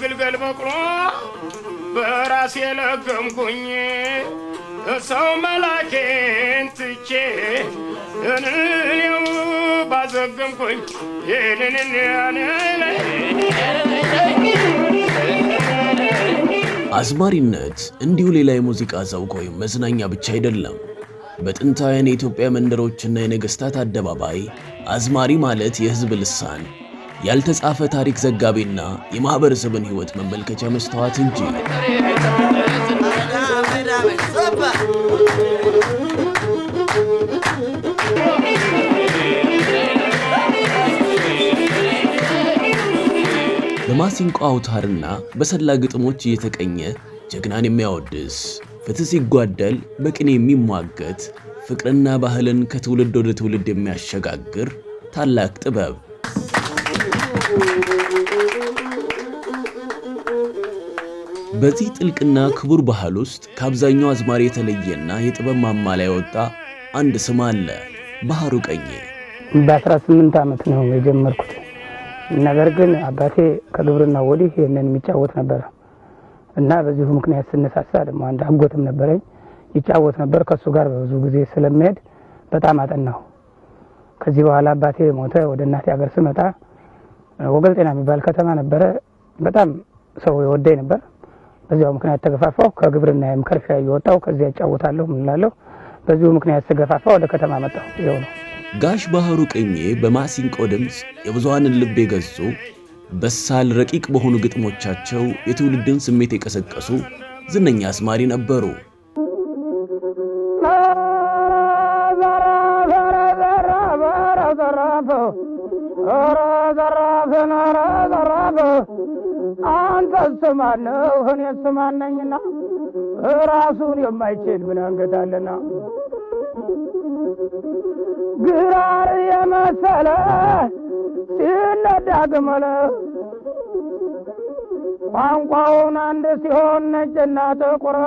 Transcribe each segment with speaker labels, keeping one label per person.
Speaker 1: ግልገል በቅሎ በራሴ ለገምኩኝ ሰው መላኬን ትቼ እኔው ባዘገምኩኝ
Speaker 2: አዝማሪነት እንዲሁ ሌላ የሙዚቃ ዘውግ ወይም መዝናኛ ብቻ አይደለም። በጥንታውያን የኢትዮጵያ መንደሮችና የነገስታት አደባባይ አዝማሪ ማለት የህዝብ ልሳን፣ ያልተጻፈ ታሪክ ዘጋቢና የማህበረሰብን ህይወት መመልከቻ መስተዋት እንጂ። በማሲንቆ አውታርና በሰላ ግጥሞች እየተቀኘ ጀግናን የሚያወድስ፣ ፍትህ ሲጓደል በቅኔ የሚሟገት፣ ፍቅርና ባህልን ከትውልድ ወደ ትውልድ የሚያሸጋግር ታላቅ ጥበብ። በዚህ ጥልቅና ክቡር ባህል ውስጥ ከአብዛኛው አዝማሪ የተለየና የጥበብ ማማ ላይ ወጣ አንድ ስም አለ፣ ባህሩ ቀኜ።
Speaker 3: በ18 ዓመት ነው የጀመርኩት። ነገር ግን አባቴ ከግብርና ወዲህ ይሄንን የሚጫወት ነበር እና በዚሁ ምክንያት ስነሳሳ ደግሞ አንድ አጎትም ነበረኝ ይጫወት ነበር። ከሱ ጋር ብዙ ጊዜ ስለሚሄድ በጣም አጠናሁ። ከዚህ በኋላ አባቴ ሞተ። ወደ እናቴ ሀገር ስመጣ ወገልጤና የሚባል ከተማ ነበረ። በጣም ሰው ይወደኝ ነበር። በዚያው ምክንያት ተገፋፋሁ። ከግብርናዬም ከርሻ እየወጣሁ ከዚያ እጫወታለሁ ምን እላለሁ። በዚሁ ምክንያት ስገፋፋ ወደ ከተማ መጣሁ። ይኸው ነው።
Speaker 2: ጋሽ ባህሩ ቀኜ በማሲንቆ ድምፅ የብዙሃንን ልብ የገዙ፣ በሳል ረቂቅ በሆኑ ግጥሞቻቸው የትውልድን ስሜት የቀሰቀሱ ዝነኛ አዝማሪ ነበሩ።
Speaker 3: አንተስ ማነው እኔስ ማን ነኝና ራሱን የማይችል ምን አንገታለና ግራር የመሰለ ሲነዳ ግመለ ቋንቋውን አንድ ሲሆን ነጭና ጥቁር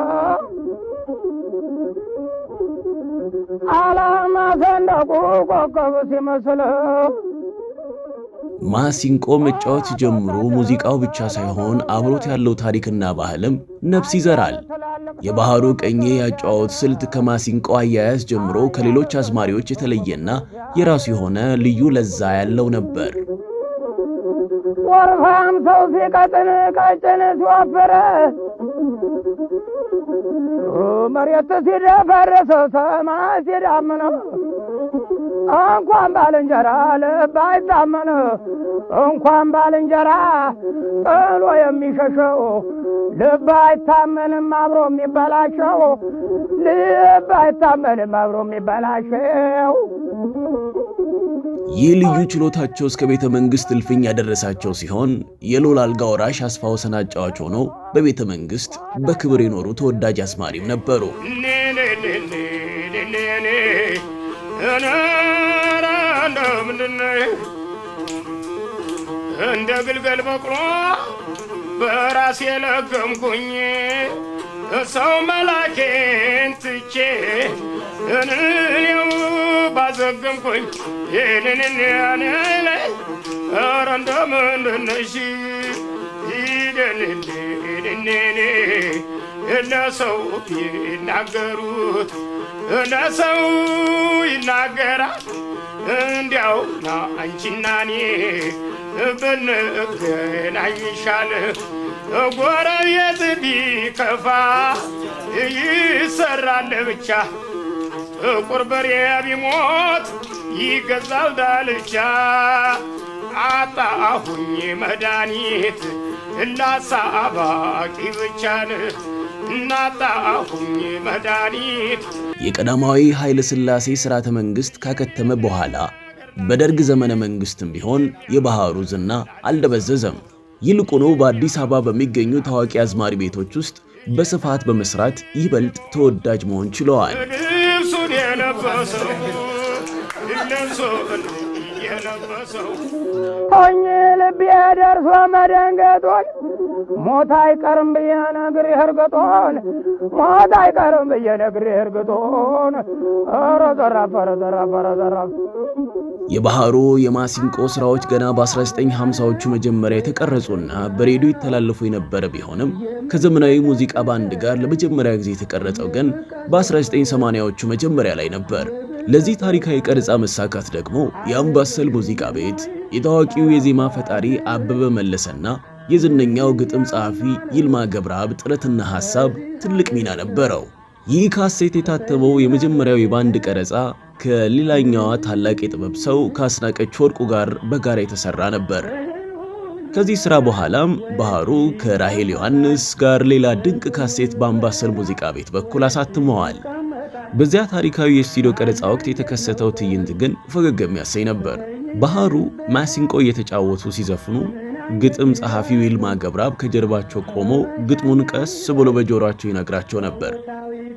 Speaker 3: ዓላማ ሰንደቁ ኮከብ ሲመስል
Speaker 2: ማሲንቆ መጫወት ጀምሮ ሙዚቃው ብቻ ሳይሆን አብሮት ያለው ታሪክና ባህልም ነፍስ ይዘራል። የባህሩ ቀኜ ያጫወት ስልት ከማሲንቆ አያያዝ ጀምሮ ከሌሎች አዝማሪዎች የተለየና የራሱ የሆነ ልዩ ለዛ ያለው ነበር።
Speaker 3: ወርፋም ሰው ሲቀጥን ቀጭን ሲወፍር መሬት ሲደፈርስ ሰማይ ሲዳምን እንኳን ባልንጀራ ልብ አይታመን እንኳን ባልንጀራ ጥሎ የሚሸሸው ልብ አይታመንም አብሮ የሚበላሸው ልብ አይታመንም አብሮ የሚበላሸው።
Speaker 2: ይህ ልዩ ችሎታቸው እስከ ቤተ መንግስት እልፍኝ ያደረሳቸው ሲሆን የሎል አልጋ ወራሽ አስፋወሰን አጫዋች ሆነው በቤተ መንግስት በክብር የኖሩ ተወዳጅ አዝማሪም ነበሩ።
Speaker 1: እንደ ግልገል በቅሎ በራሴ ለገምኩኝ ሰው መላኬን ትቼ እኔው ባዘገምኩኝ ኧረ እንደምንድን ነሽ ለሰው ይናገሩት ለሰው ይናገራል እንዲያው አንቺና እኔ ብንገናኝ ይሻል። ጎረቤት ቢከፋ ይሰራል ብቻ ጥቁር በሬ ቢሞት ይገዛል ዳልቻ። አጣሁኝ መድኃኒት ላሳባቂ ብቻን እናጣሁኝ መድኃኒት።
Speaker 2: የቀዳማዊ ኃይለ ሥላሴ ሥርዓተ መንግሥት ካከተመ በኋላ በደርግ ዘመነ መንግሥትም ቢሆን የባህሩ ዝና አልደበዘዘም። ይልቁኑ በአዲስ አበባ በሚገኙ ታዋቂ አዝማሪ ቤቶች ውስጥ በስፋት በመስራት ይበልጥ ተወዳጅ መሆን ችለዋል።
Speaker 1: ልብሱን የለበሰው
Speaker 3: ሆኜ ልቤ ደርሶ መደንገጦን ሞት አይቀርም ብዬ ነግሬህ እርግጦን ሞት አይቀርም ብዬ ነግሬህ እርግጦን። ኧረ ዘራፍ ኧረ ዘራፍ ኧረ ዘራፍ።
Speaker 2: የባህሩ የማሲንቆ ስራዎች ገና በ1950ዎቹ መጀመሪያ የተቀረጹና በሬዲዮ ይተላለፉ የነበረ ቢሆንም ከዘመናዊ ሙዚቃ ባንድ ጋር ለመጀመሪያ ጊዜ የተቀረጸው ግን በ1980ዎቹ መጀመሪያ ላይ ነበር። ለዚህ ታሪካዊ ቀረጻ መሳካት ደግሞ የአምባሰል ሙዚቃ ቤት የታዋቂው የዜማ ፈጣሪ አበበ መለሰና የዝነኛው ግጥም ጸሐፊ ይልማ ገብረአብ ጥረትና ሐሳብ ትልቅ ሚና ነበረው። ይህ ካሴት የታተመው የመጀመሪያው የባንድ ቀረጻ ከሌላኛዋ ታላቅ የጥበብ ሰው ከአስናቀች ወርቁ ጋር በጋራ የተሰራ ነበር። ከዚህ ስራ በኋላም ባህሩ ከራሄል ዮሐንስ ጋር ሌላ ድንቅ ካሴት በአምባሰል ሙዚቃ ቤት በኩል አሳትመዋል። በዚያ ታሪካዊ የስቱዲዮ ቀረጻ ወቅት የተከሰተው ትዕይንት ግን ፈገግ የሚያሰኝ ነበር። ባህሩ ማሲንቆ እየተጫወቱ ሲዘፍኑ ግጥም ጸሐፊው ይልማ ገብረአብ ከጀርባቸው ቆሞ ግጥሙን ቀስ ብሎ በጆሮአቸው ይነግራቸው ነበር።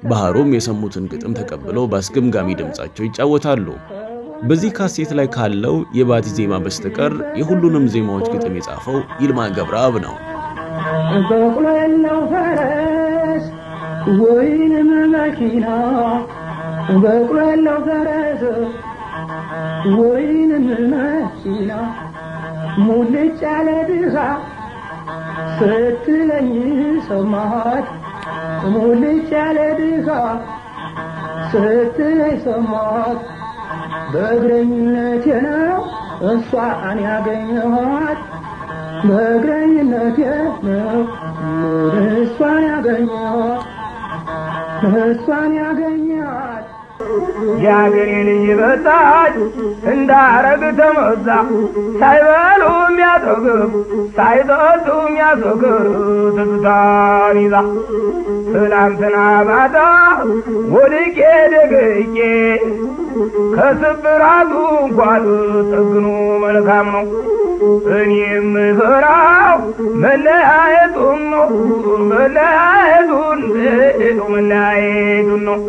Speaker 2: ባህሩም የሰሙትን ግጥም ተቀብለው በአስገምጋሚ ድምጻቸው ይጫወታሉ። በዚህ ካሴት ላይ ካለው የባቲ ዜማ በስተቀር የሁሉንም ዜማዎች ግጥም የጻፈው ይልማ ገብረአብ ነው።
Speaker 3: በቅሎ የለው ፈረስ ወይንም መኪና፣ በቅሎ የለው ፈረስ ወይንም መኪና፣ ሙልጭ ያለ ድሃ ስትለኝ ሰማት፣ ሙልጭ ያለ ድሃ ስትለኝ ሰማት፣ በእግረኝነቴ ነው እሷን ያገኘኋት፣ በእግረኝነቴ ነው እሷን ያገኘኋት፣ እሷን ያገኘኋት።
Speaker 1: የአገሬ ልጅ በታች እንዳረግ ተመዛ፣ ሳይበሉ የሚያጠግብ ሳይጠጡ የሚያሰክር ትዝታን ይዛ፣ ትላንትና ማታ ወድቄ ደገቄ ከስብራቱ እንኳን ጠግኖ መልካም ነው። እኔ የምፈራው መለያየቱን ነው፣ መለያየቱን ነው።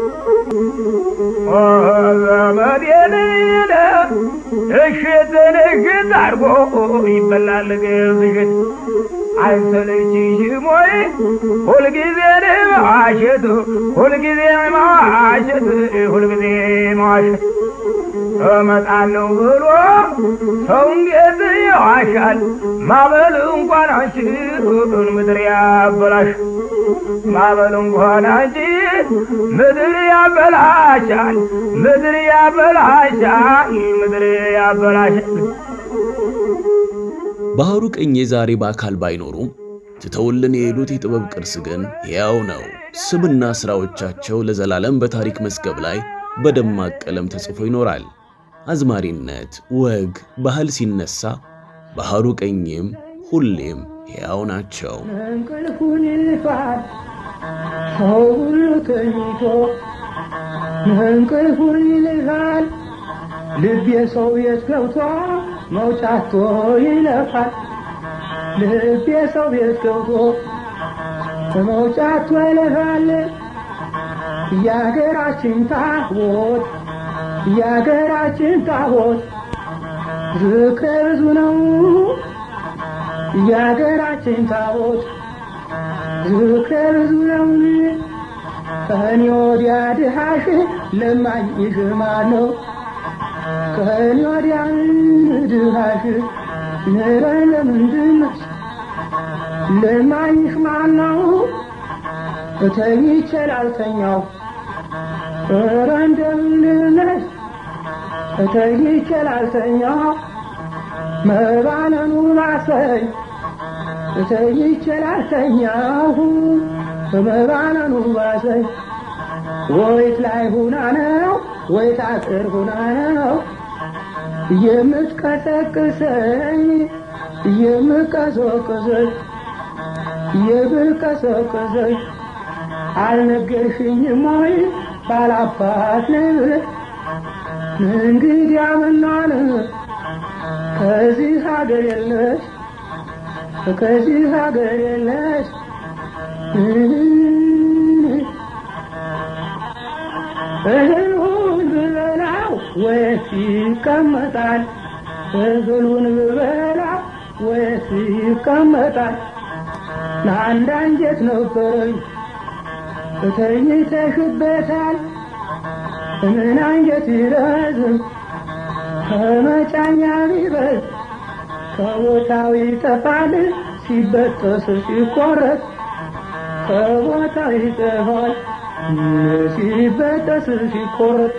Speaker 1: ዘመዴን እሽትን እሽት አድርጎ ይበላል ግዝሽት፣ አይሰለችሽም ወይ ሁልጊዜ መዋሸት፣ ሁልጊዜ መዋሸት፣ ሁልጊዜ መዋሸት። እመጣለሁ ብሎ ሰው እንዴት ይዋሻል? ማበል እንኳን አንቺን ምድር ያበላሽ፣ ማበል እንኳን አንቺ ምድር ያበላሻል፣ ምድር ያበላሻል፣ ምድር ያበላሻል።
Speaker 2: ባህሩ ቀኜ ዛሬ በአካል ባይኖሩም ትተውልን የሄዱት የጥበብ ቅርስ ግን ሕያው ነው። ስምና ስራዎቻቸው ለዘላለም በታሪክ መዝገብ ላይ በደማቅ ቀለም ተጽፎ ይኖራል። አዝማሪነት፣ ወግ፣ ባህል ሲነሳ ባህሩ ቀኜም ሁሌም ሕያው ናቸው።
Speaker 3: እንቅልፉን ይልፋል ሰው ሁሉ ተኝቶ፣ እንቅልፉን ይልፋል ልቤ ሰው የት ገብቶ መውጫቶ ይለፋል፣ ልቤ ሰው የት ገብቶ መውጫቶ ይለፋል። የአገራችን ታቦት የአገራችን ታቦት ዝክረ ብዙ ነው፣ የአገራችን ታቦት ዝክረ ብዙ ነው። ከኔ ወዲያ ድሃሽ ለማኝሽ ማን ነው? ከኔ ወዲያ ድሃሽ ንረን ለምንድን ነው? ለማኝሽ ማን ነው? ተኝቼ ላልተኛው ኧረ እንደምን ነሽ? ተኝቼ ላልተኛው መባነኑ ባሰኝ፣ ተኝቼ ላልተኛው መባነኑ ባሰኝ። ወይት ላይ ሁና ነው ወይት አጥር ሁና ነው የምትቀሰቅሰኝ፣ የምትቀሰቅሰኝ፣ የምትቀሰቅሰኝ። አልነገርሽኝም ወይ ባላባት ነኝ ብለሽ? እንግዲያ ምናን ከዚህ ሀገር የለሽ፣ ከዚህ ሀገር የለሽ። እህሉን ብበላው ወይስ ይቀመጣል? እህሉን ብበላው ወይስ ይቀመጣል? ለአንድ አንጀት ነበረኝ ተኝተሽበታል። ምን አንጀት ይረዝም ከመጫኛ ቢበል ከቦታው ይጠፋል ሲበጠስ ሲቆረጥ ከቦታው ይጠፋል ሲበጠስ ሲቆረጥ